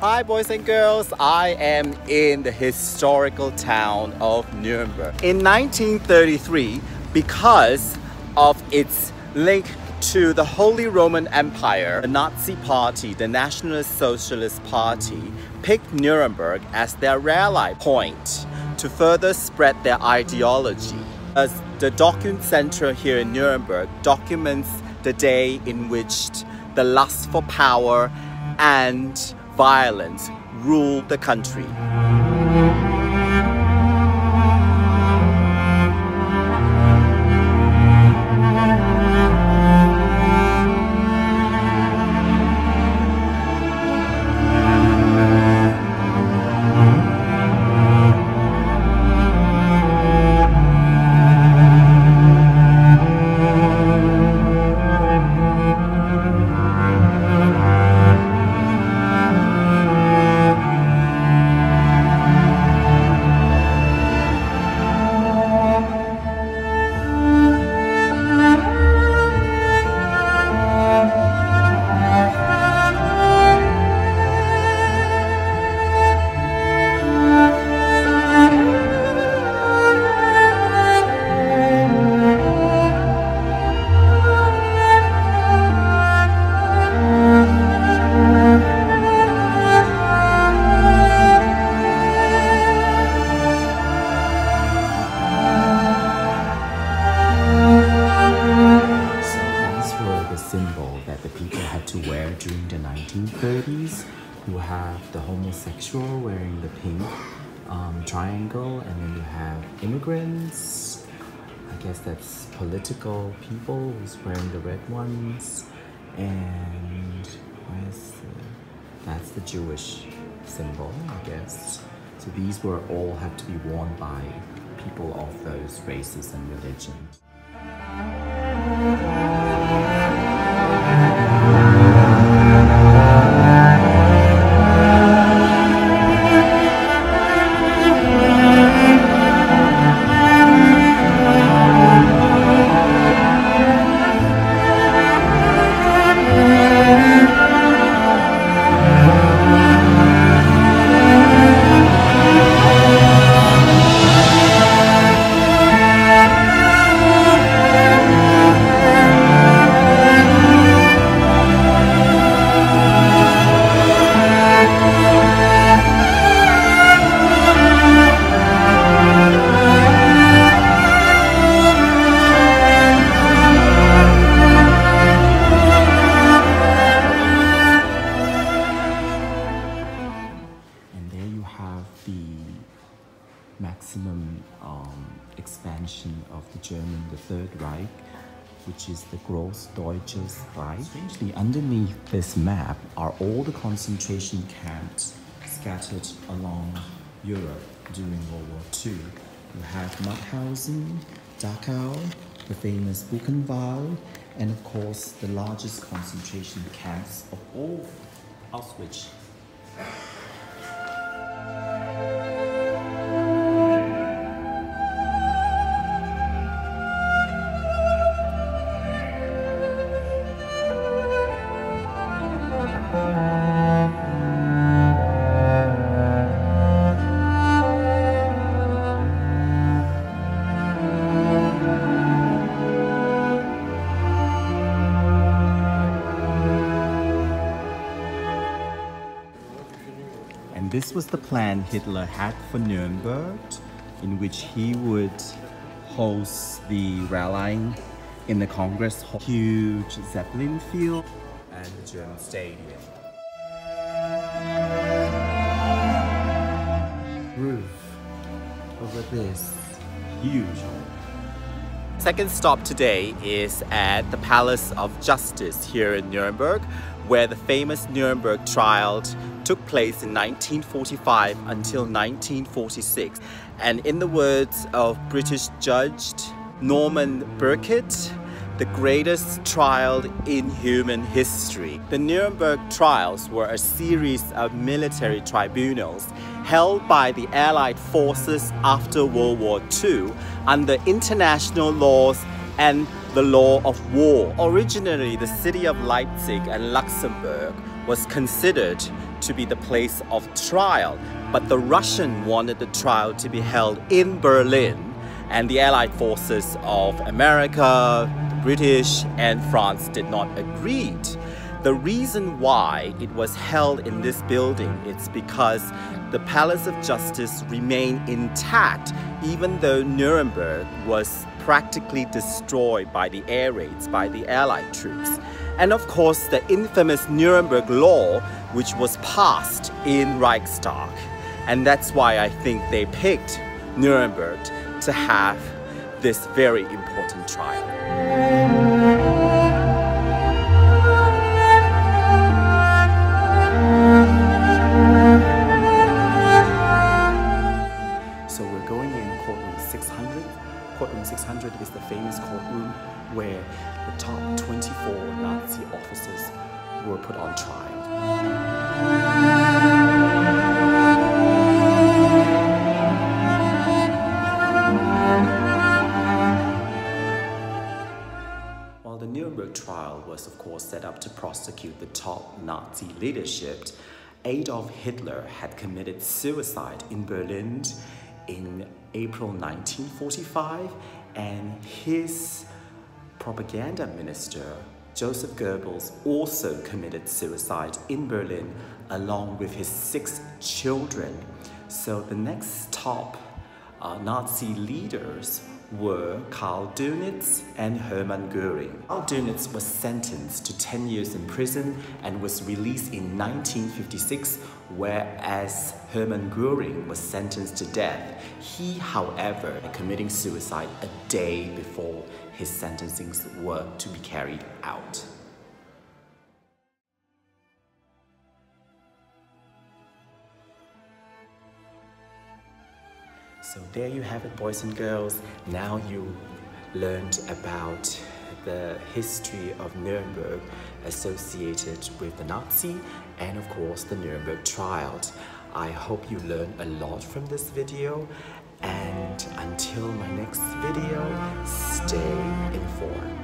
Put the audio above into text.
Hi boys and girls, I am in the historical town of Nuremberg. In 1933, because of its link to the Holy Roman Empire, the Nazi Party, the Nationalist Socialist Party, picked Nuremberg as their rally point to further spread their ideology. As the document center here in Nuremberg documents the day in which the lust for power and violence ruled the country. Symbol that the people had to wear during the 1930s. You have the homosexual wearing the pink triangle, and then you have immigrants. I guess that's political people who's wearing the red ones, and that's the Jewish symbol, I guess. So these were all have to be worn by people of those races and religions. Maximum expansion of the German, the Third Reich, which is the Großdeutsches Reich. Strangely, underneath this map are all the concentration camps scattered along Europe during World War II. You have Mauthausen, Dachau, the famous Buchenwald, and of course the largest concentration camps of all, Auschwitz. And this was the plan Hitler had for Nuremberg, in which he would host the rallying in the Congress Hall, huge Zeppelin field, and the German stadium. Roof over this huge hall. Second stop today is at the Palace of Justice here in Nuremberg, where the famous Nuremberg trial took place in 1945 until 1946. And in the words of British Judge Norman Burkitt, the greatest trial in human history. The Nuremberg trials were a series of military tribunals held by the Allied forces after World War II under international laws and the law of war. Originally, the city of Leipzig and Luxembourg was considered to be the place of trial, but the Russian wanted the trial to be held in Berlin, and the Allied forces of America, the British, and France did not agree. The reason why it was held in this building is because the Palace of Justice remained intact even though Nuremberg was practically destroyed by the air raids by the Allied troops. And of course the infamous Nuremberg Law, which was passed in Reichstag. And that's why I think they picked Nuremberg to have this very important trial. Courtroom 600 is the famous courtroom where the top 24 Nazi officers were put on trial. While the Nuremberg trial was of course set up to prosecute the top Nazi leadership, Adolf Hitler had committed suicide in Berlin in April 1945, and his propaganda minister, Joseph Goebbels, also committed suicide in Berlin along with his 6 children. So the next top Nazi leaders were Karl Dönitz and Hermann Göring. Karl Dönitz was sentenced to 10 years in prison and was released in 1956, whereas Hermann Göring was sentenced to death. He, however, committing suicide a day before his sentencing were to be carried out. So there you have it, boys and girls. Now you learned about the history of Nuremberg associated with the Nazi and of course the Nuremberg trial. I hope you learned a lot from this video, and until my next video, stay informed.